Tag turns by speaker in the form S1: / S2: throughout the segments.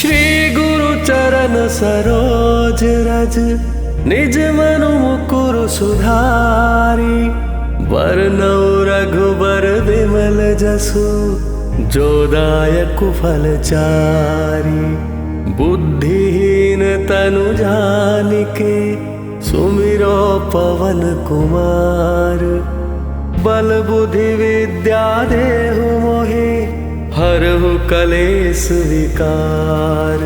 S1: श्री गुरु चरण सरोज रज, निज मनु मुकुर सुधारी। बरनौ रघुबर विमल जसु, जो दायक फल चारि। बुद्धिहीन तनु जानिके, सुमिरो पवन कुमार। बल बुद्धि विद्या देहु मोहि, हरहु कलेश विकार।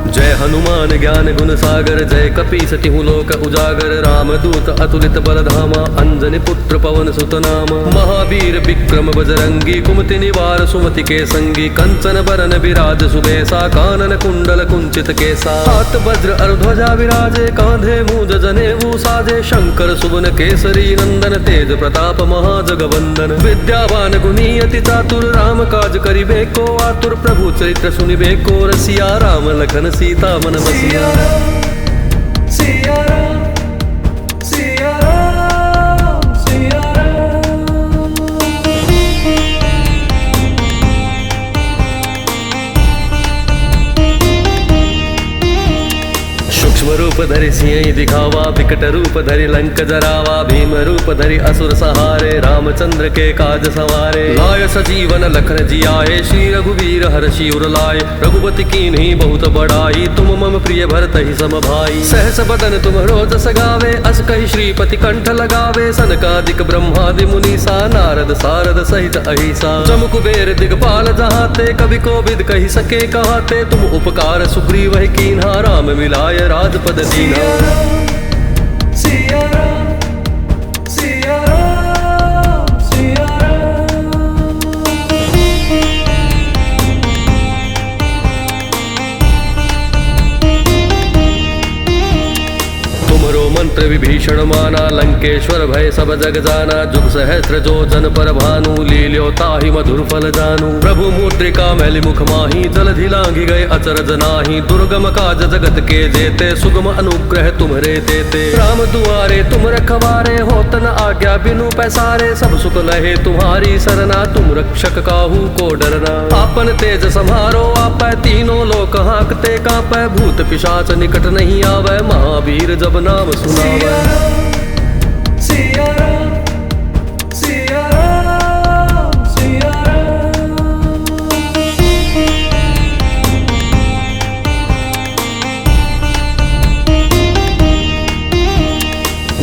S1: जय हनुमान ज्ञान गुण सागर, जय कपीस तिहु लोक उजागर। राम दूत अतुलित बल धामा, अंजनी पुत्र पवन सुत नामा। महावीर विक्रम बजरंगी, कुमति निवार सुमति के संगी। कंचन बरन विराज सुबेसा, कानन कुंडल कुंचित केसा। हाथ वज्र और ध्वजा विराजे, कांधे मूज जनेऊ साजे। शंकर सुवन केसरी नंदन, तेज प्रताप महाजगवंदन। विद्यावान गुणी अति चातुर, राम काज करिबे को आतुर। प्रभु चरित्र सुनिबे को रसिया, राम लखन सीता मन बसिया। सिया राम, सिया राम, सिया राम। सूक्ष्म रूप धरि सिंह दिखावा, विकट रूप धरि लंक जरावा। भीम रूप धरि असुर सहारे, रामचंद्र के काज सवारे। लाय सजीवन लखन जियाए, श्री रघुवीर हर्षि उर लाए। रघुपति कीन्ही बहुत बड़ाई, तुम मम प्रिय भरतहि सम भाई। सहस बदन तुम्हरो जस गावे, अस कहि श्रीपति कंठ लगावे। सनकादिक ब्रह्मादि मुनीसा, नारद सारद सहित अहिसा। जम कुबेर दिगपाल जहाते, कवि कोविद कहि सके कहाते। तुम उपकार सुग्रीव ही कीन्हा, राम मिलाय राजपद दीन्हा। सिया राम, सिया राम, सिया राम। तुमरो मंत्र विभीषण माना, लंकेश्वर भय सब जग जाना। जुग सहस्त्र जो जन पर भानु, लील्यो ताहि मधुर फल जानू। प्रभु मुद्रिका मैलि मुख माही, जलधि लांघि गए अचरज नाही। दुर्गम काज जगत के जेते, सुगम अनुग्रह तुम्हरे देते। राम दुआरे तुम रखवारे, होत न आज्ञा बिनु पैसारे। सब सुख लहे तुम्हारी सरना, तुम रक्षक काहू को डरना। आपन तेज सम्हारो आपै, तीनों लोक हाँकते कांपै। भूत पिशाच निकट नहीं आवै, महावीर जब नाम सुनावै। सिया राम, सिया राम, सिया राम।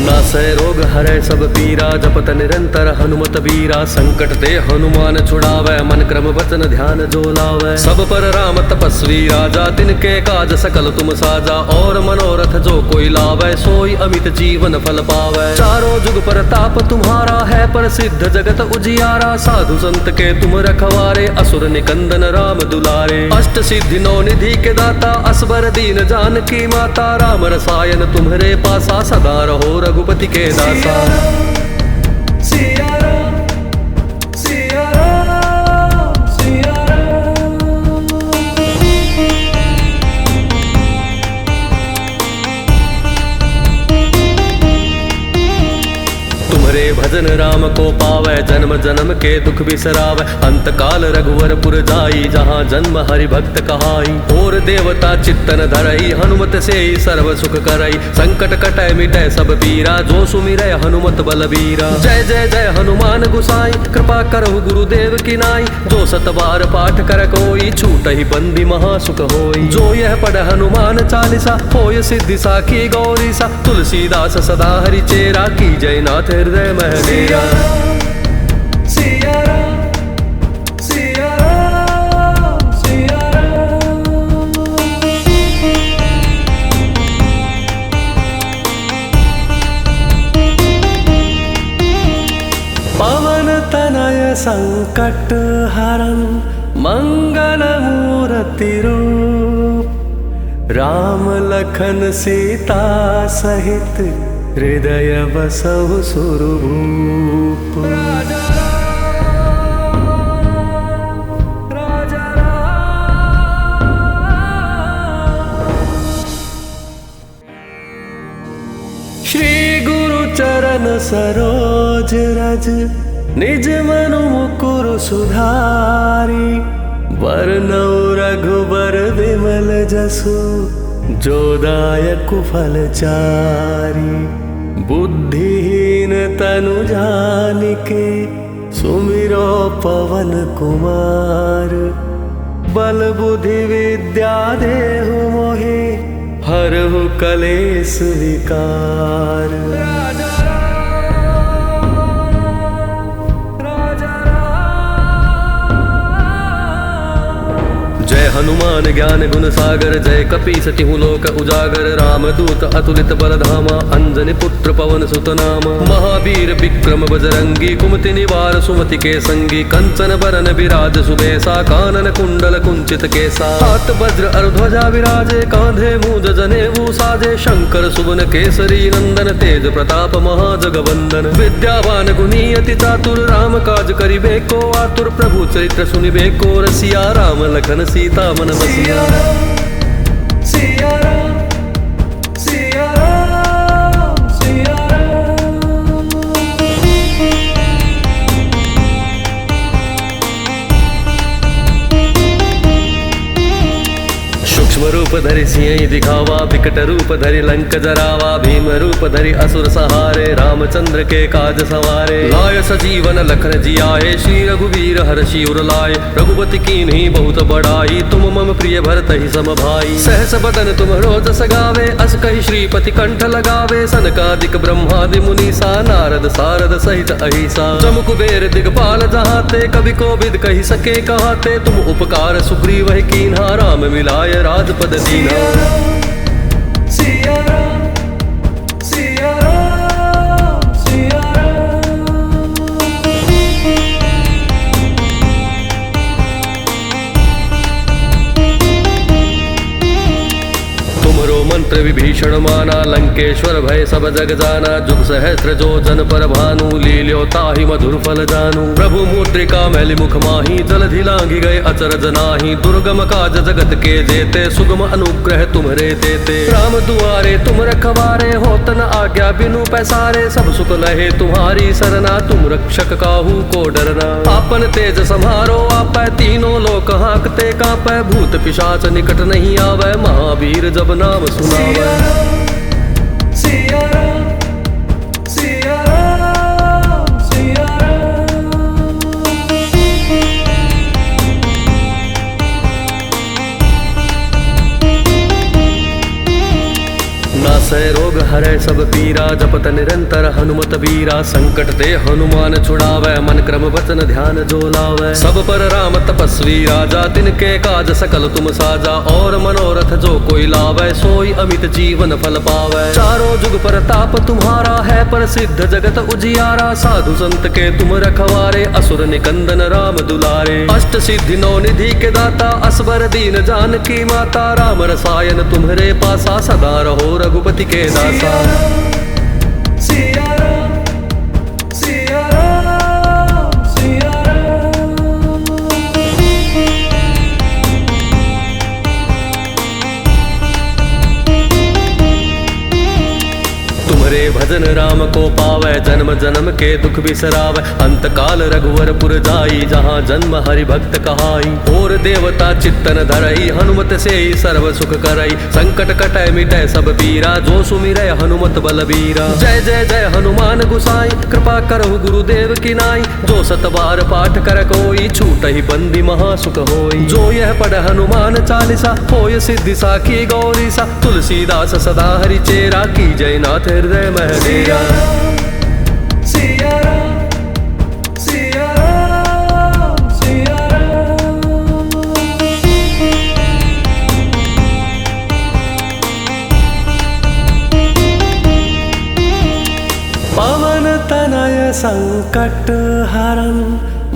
S1: नासै रोग हरै सब पीरा, जपत निरंतर हनुमत बीरा। संकट ते हनुमान छुड़ावै, मन क्रम वचन ध्यान जो लावै। सब पर राम तपस्वी राजा, तिनके काज सकल तुम साजा। और मनोरथ जो कोई लावै, सोई अमित जीवन फल पावै। चारों जुग पर ताप तुम्हारा है, प्रसिद्ध जगत उजियारा। साधु संत के तुम रखवारे, असुर निकंदन राम दुलारे। अष्ट सिद्धि नौ निधि के दाता, असबर दीन जानकी माता। राम रसायन तुम्हरे पासा, सदा रहो रघुपति के दासा। सिया राम, सिया राम, सिया राम। तुम्हरे भजन राम को पावै, जन्म जन्म के दुख बिसरावै। अंत काल रघुवर पुर जाई, जहाँ जन्म हरि भक्त कहाई। और देवता चित्तन धरई, हनुमत से ही सर्व सुख करई। संकट कटै मिटै सब पीरा, जो सुमिरै हनुमत बलबीरा। जय जय जय हनुमान गुसाई, कृपा करहु गुरुदेव की नाई। जो सत बार पाठ कर कोई, छूटहि बंदी महासुख होई। जो यह पढ़ हनुमान चालीसा, होय सिद्धि साखी गौरीसा। तुलसीदास सदा हरि चेरा, की जय नाथ हृदय महडेरा। सिया राम, सिया राम, सिया राम। पवन तनय संकट हरन, मंगल मूर्ति रूप। राम लखन सीता सहित, हृदय बसहु सुरभूप। श्री गुरु चरण सरोज रज निज मनु मुकुर सुधारी। बरनौ रघुबर विमल जसु जो दायक फलचारी। बुद्धिहीन तनु जानिके सुमिरो पवन कुमार। बल बुद्धि विद्या देहु मोहि हरहु कलेस विकार। जय हनुमान ज्ञान गुण सागर जय कपीस तिहु लोक उजागर। रामदूत अतुलित बल धामा अंजनी पुत्र पवन सुत नामा। महावीर विक्रम बजरंगी कुमति निवार सुमति के संगी। कंचन बरन विराज सुबेसा कानन कुंडल कुंचित केसा। हाथ वज्र और ध्वजा विराजे कांधे मूंज जनेऊ साजे। शंकर सुवन केसरी नंदन तेज प्रताप महाजगवंदन। विद्यावान गुणी अति चातुर राम काज करिबे को आतुर। प्रभु चरित्र सुनिबे को रसिया राम लखन सीता मन बसिया। सिया राम सिया राम सिया राम। सूक्ष्म रूप धरि सिंह दिखावा विकट रूप धरि लंक जरावा। भीम रूप धरि असुर सहारे रामचंद्र के काज सवारे। लाय सजीवन लखन जियाए श्री रघुवीर हर्षि उर लाए। रघुपति कीन्ही बहुत बड़ाई तुम मम प्रिय भरत ही सम भाई। सहस बदन तुम रोजस गावे अस कहि श्रीपति कंठ लगावे। सनकादिक ब्रह्मादि मुनीसा नारद सारद सहित अहिसा। जम कुबेर दिगपाल जहाते कवि कोविद कहि सके कहाते। तुम उपकार सुग्रीव कीन्हा राम मिलाय राजपद दीना। सिया राम सिया राम सिया राम। तुमरो मंत्र विभीषण माना लंकेश्वर भय सब जग जाना। जुग सहस्त्र जो जन पर भानु लील्यो ताहि मधुर फल जानू। प्रभु मुद्रिका मैलि मुख माही जलधि लांघि गए अचरज नाही। दुर्गम काज जगत के जेते सुगम अनुग्रह तुम्हरे देते। राम दुआरे तुम रखवारे होत न आज्ञा बिनु पैसारे। सब सुख लहे तुम्हारी सरना तुम रक्षक काहू को डरना। आपन तेज सम्हारो आपै तीनों लोक हांकते कांपै। भूत पिशाच निकट नहीं आवे महावीर जब नाम सुनावे। सिया राम सिया राम सिया राम। नासै रोग हरै सब पीरा जपत निरंतर हनुमत बीरा। संकट ते हनुमान छुड़ावै मन क्रम वचन ध्यान जो लावै। सब पर राम तपस्वी राजा तिनके काज सकल तुम साजा। और मनोरथ जो कोई लावै सोई अमित जीवन फल पावै। चारों जुग पर ताप तुम्हारा है प्रसिद्ध जगत उजियारा। साधु संत के तुम रखवारे असुर निकंदन राम दुलारे। अष्ट सिद्धि नौ निधि के दाता असबर दीन जानकी माता। राम रसायन तुम्हरे पासा सदा रहो रघुपति के दासा। सिया राम सिया राम सिया राम। तुम्हरे भजन राम को पावै जन्म जन्म के दुख बिसरावै। अंत काल रघुवर पुर जाई जहाँ जन्म हरि भक्त कहाई। और देवता चित्तन धरई हनुमत से ही सर्व सुख करई। संकट कटै मिटै सब पीरा जो सुमिरै हनुमत बलबीरा। जय जय जय हनुमान गुसाई कृपा करहु गुरुदेव की नाई। जो सत बार पाठ कर कोई छूटहि बंदी महासुख होई। जो यह पढ़ हनुमान चालीसा होय सिद्धि साखी गौरीसा। तुलसीदास सदा हरि चेरा की जय नाथ हृदय मह डेरा। सिया राम सिया राम सिया राम। पवन तनय संकट हरन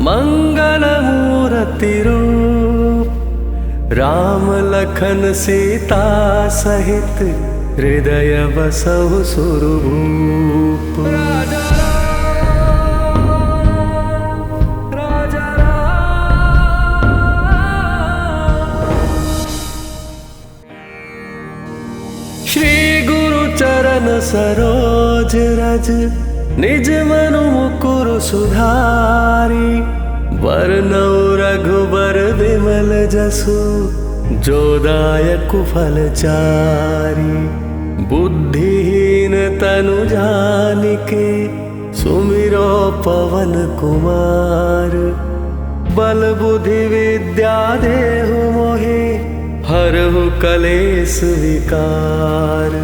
S1: मंगल मूर्ति रूप। राम लखन सीता सहित हृदय बसहु सुरभूप। राजा श्री गुरु चरण सरोज रज निज मनु मुकुर सुधारी, बरनौ रघुबर विमल जसु, जो दायक फलचारी। बुद्धिहीन तनु जानिके, सुमिरो पवन कुमार। बल बुद्धि विद्या देहु मोहि, हरहु कलेस विकार।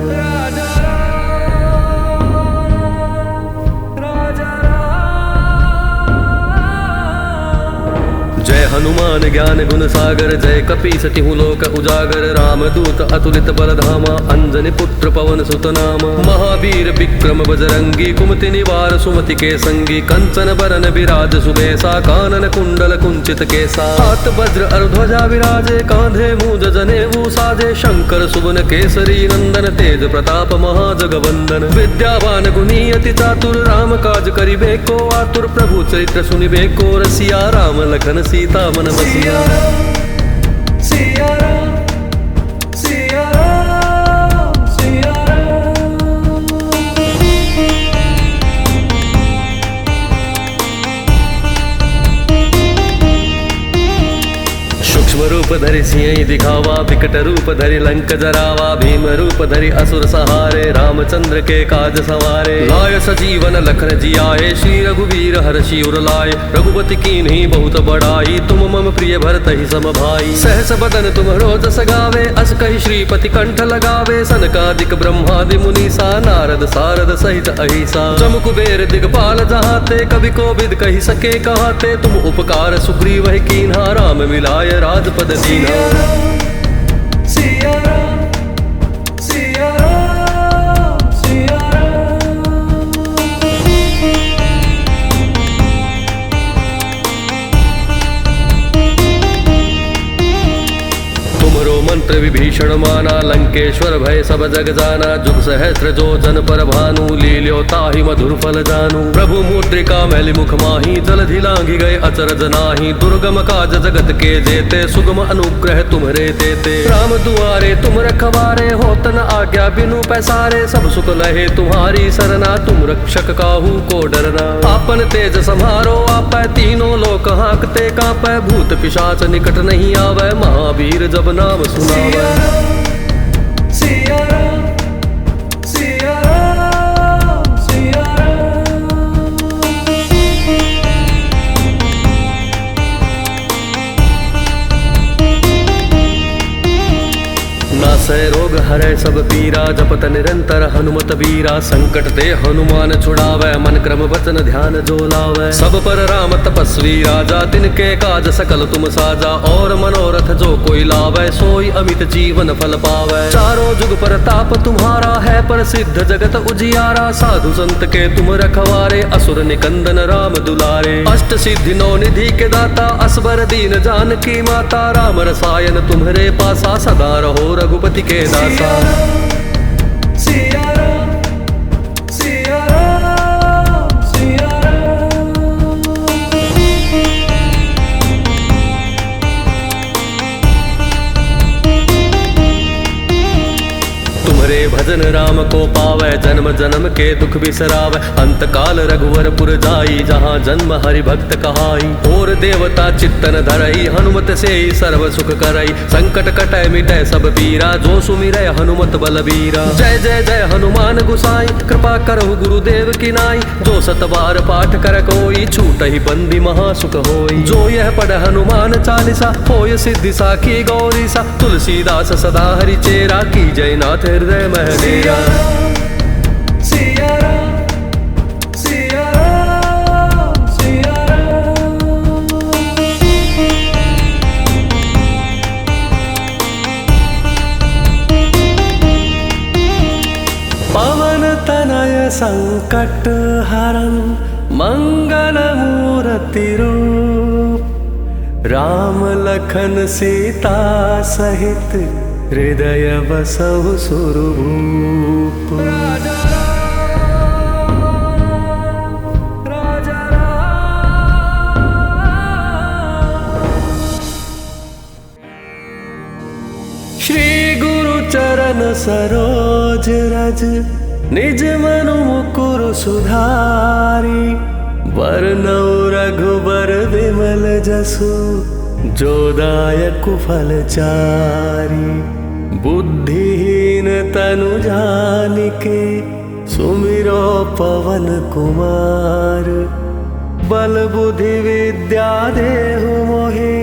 S1: जय हनुमान ज्ञान गुण सागर, जय कपीस तिहु लोक उजागर। राम दूत अतुलित बल धामा, अंजनी पुत्र पवन सुत नामा। महावीर विक्रम बजरंगी, कुमति निवार सुमति के संगी। कंचन बरन विराज सुबेसा, कानन कुंडल कुंचित केसा। हाथ वज्र और ध्वजा विराजे, कांधे मूज जनेऊ साजे। शंकर सुवन केसरी नंदन, तेज प्रताप महाजगवंदन। विद्यावान गुणी अति चातुर, राम काज करिबे को आतुर। प्रभु चरित्र सुनिबे को रसिया, राम लखन सीता मन बसिया। सिया राम, सिया राम, सिया राम। सूक्ष्म रूप धरि सिंह दिखावा, विकट रूप धरि लंक जरावा। भीम रूप धरि असुर सहारे, रामचंद्र के काज सवारे। लाय सजीवन लखन जियाए, श्री रघुवीर हर्षि उर लाए। रघुपति कीन्ही बहुत बड़ाई, तुम मम प्रिय भरत ही सम भाई। सहस बदन तुम्हरो जस गावे, अस कहि श्रीपति कंठ लगावे। सनकादिक ब्रह्मादि मुनीसा, नारद सारद सहित अहिसा। जम कुबेर दिगपाल जहाते, कवि कोविद कहि सके कहाते। तुम उपकार सुग्रीव ही कीन्हा, राम मिलाय राजपद दीन्हा। सिया राम, सिया राम, सिया राम। तुमरो मंत्र विभीषण माना, लंकेश्वर भय सब जग जाना। जुग सहस्त्र जो जन पर भानु, लील्यो ताहि मधुर फल जानू। प्रभु मुद्रिका मैलि मुख माही, जलधि लांघि गए अचरज नाही। दुर्गम काज जगत के जेते, सुगम अनुग्रह तुम्हरे देते। राम दुआरे तुम रखवारे, होत न आज्ञा बिनु पैसारे। सब सुख लहे तुम्हारी सरना, तुम रक्षक काहू को डरना। आपन तेज सम्हारो आपै, तीनों लोक हांकते कांपै। भूत पिशाच निकट नहीं आवै, महावीर जब नाम सुनावै। सिया राम, सिया राम, सिया राम। नासै रोग हरै सब पीरा, जपत निरंतर हनुमत बीरा। संकट ते हनुमान छुड़ावै, मन क्रम वचन ध्यान जो लावै। सब पर राम तपस्वी राजा, तिनके काज सकल तुम साजा। और मनोरथ जो कोई लावै, सोई अमित जीवन फल पावै। चारों जुग परताप तुम्हारा है, प्रसिद्ध जगत उजियारा। साधु संत के तुम रखवारे, असुर निकंदन राम दुलारे। अष्ट सिद्धि नौ निधि के दाता, असबर दीन जानकी माता। राम रसायन तुम्हरे पासा, सदा रहो रघुपति के दासा। सिया राम, सिया राम, सिया राम। तुम्हरे भजन राम को पावै, जन्म जन्म के दुख बिसरावै। अंत काल रघुवर पुर जाई, जहाँ जन्म हरि भक्त कहाई। और देवता चित्तन धरई, हनुमत से सर्व सुख करई। संकट कटै मिटै सब पीरा, जो सुमिरै हनुमत बलबीरा। जय जय जय हनुमान गुसाई, कृपा करहु गुरुदेव की नाई। जो सत बार पाठ कर कोई, छूटहि बंदी महासुख होई। जो यह पढ़ हनुमान चालीसा, होय सिद्धि साखी गौरी सा। तुलसीदास सदा हरि चेरा, की जय नाथ हृदय मह डेरा। सिया राम, सिया राम, सिया राम। पवन तनय संकट हरन, मंगल मूर्ति रूप। राम लखन सीता सहित, हृदय बसहु सुरभूप। राजा राम, राजा राम। श्री गुरु चरण सरोज रज, निज मनु मुकुर सुधारी, वरनौ रघुबर विमल जसु, जो दायक फलचारी। बुद्धिहीन तनु जानिके, सुमिरो पवन कुमार। बल बुद्धि विद्या देहु मोहि,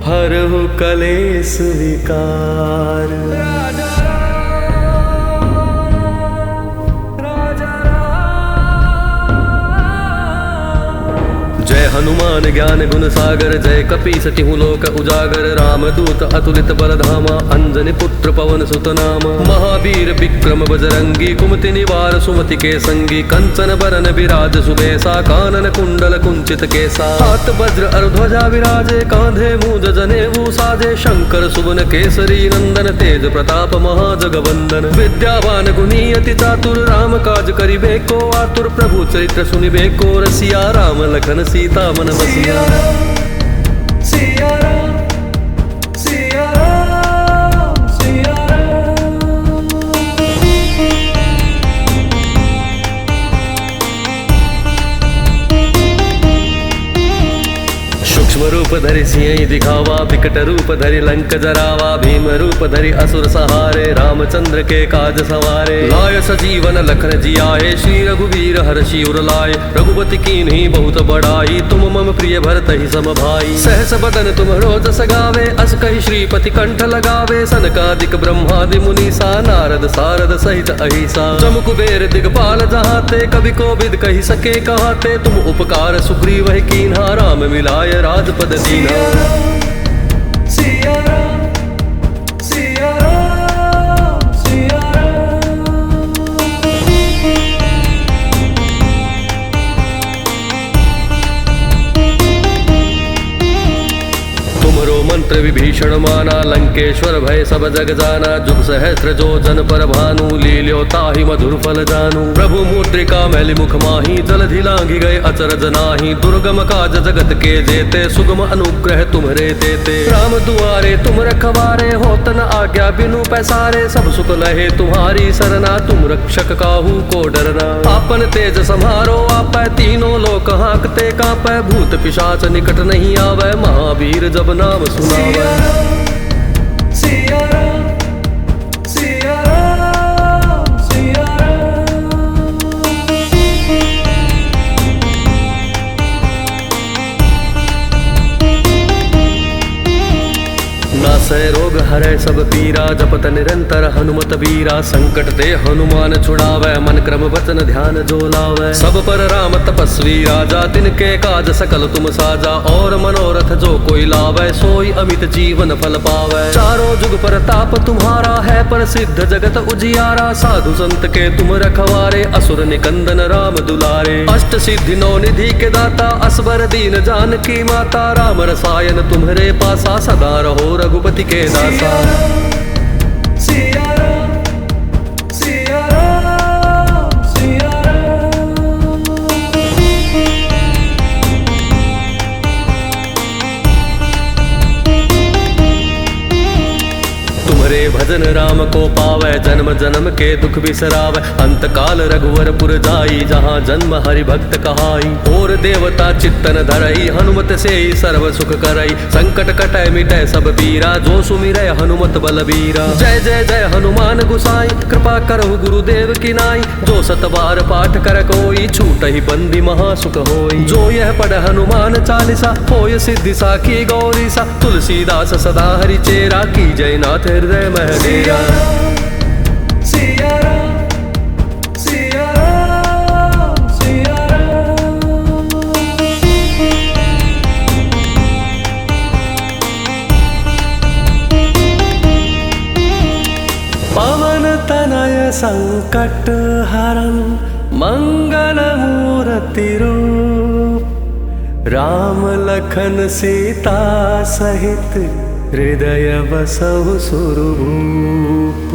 S1: हरहु कलेश विकार। जय हनुमान ज्ञान गुण सागर, जय कपीस तिहु लोक उजागर। रामदूत अतुलित बल धामा, अंजनी पुत्र पवन सुत नामा। महावीर विक्रम बजरंगी, कुमति निवार सुमति के संगी। कंचन बरन विराज सुबेसा, कानन कुंडल कुंचित केसा। हाथ वज्र और ध्वजा विराजे, कांधे मूज जनेऊ साजे। शंकर सुवन केसरी नंदन, तेज प्रताप महाजगवंदन। विद्यावान गुणी अति चातुर, राम काज करिबे को आतुर। प्रभु चरित्र सुनिबे को रसिया, राम लखन सीता मन बसिया। सिया राम, सिया राम, सिया राम। सूक्ष्म रूप धरि सिंह दिखावा, विकट रूप धरि लंक जरावा। भीम रूप धरि असुर सहारे, रामचंद्र के काज सवारे। लाय सजीवन लखन जियाए, श्री रघुवीर हर्षि उर लाए। रघुपति कीन्ही बहुत बड़ाई, तुम मम प्रिय भरत ही सम भाई। सहस बदन तुम रोजस गावे, अस कहि श्रीपति कंठ लगावे। सनकादिक ब्रह्मादि मुनीसा, नारद सारद सहित अहिसा। जम कुबेर दिगपाल जहाते, कवि कोविद कहि सके कहाते। तुम उपकार सुग्रीव ही कीन्हा, राम मिलाय राजपद दीना। सिया राम, सिया राम, सिया राम। तुमरो मंत्र विभीषण माना, लंकेश्वर भय सब जग जाना। जुग सहस्त्र जो जन पर भानु, लील्यो ताहि मधुर फल जानू। प्रभु मुद्रिका मैलि मुख माही, जलधि लांघि गए अचरज नाही। दुर्गम काज जगत के जेते, सुगम अनुग्रह तुम्हरे देते। राम दुआरे तुम रखवारे, होत न आज्ञा बिनु पैसारे। सब सुख लहे तुम्हारी सरना, तुम रक्षक काहू को डरना। आपन तेज सम्हारो आपै, तीनों लोक हाँकते कांपै। भूत पिशाच निकट नहीं आवै, महावीर जब नाम सुनावै। सिया राम, सिया राम, सिया राम। नासै रोग हरै सब पीरा, जपत निरंतर हनुमत बीरा। संकट ते हनुमान छुड़ावै, मन क्रम वचन ध्यान जो लावै। सब पर राम तपस्वी राजा, तिनके काज सकल तुम साजा। और मनोरथ जो कोई लावै, सोई अमित जीवन फल पावै। चारों जुग परताप तुम्हारा है, प्रसिद्ध जगत उजियारा। साधु संत के तुम रखवारे, असुर निकंदन राम दुलारे। अष्ट सिद्धि नौ निधि के दाता, असबर दीन जानकी माता। राम रसायन तुम्हरे पासा, सदा रहो रघुपति के दासा। सिया राम, सिया राम, सिया राम। तुम्हरे भजन राम को पावै, जन्म जन्म के दुख बिसरावै। अंत काल रघुवर पुर जाई, जहाँ जन्म हरि भक्त कहाई। और देवता चित्तन धरई, हनुमत से ही सर्व सुख करई। संकट कटै मिटै सब पीरा, जो सुमिरै हनुमत बलबीरा। जय जय जय हनुमान गुसाई, कृपा करहु गुरुदेव की नाई। जो सत बार पाठ कर कोई, छूटहि बंदी महासुख होई। जो यह पढ़ हनुमान चालीसा, होय सिद्धि साखी गौरीसा। तुलसीदास सदा हरि चेरा, की जय नाथ हृदय मह डेरा। सिया राम, सिया राम, सिया राम। पवन तनय संकट हरन, मंगल मूर्ति रूप। राम लखन सीता सहित, हृदय बसहु सुरभूप।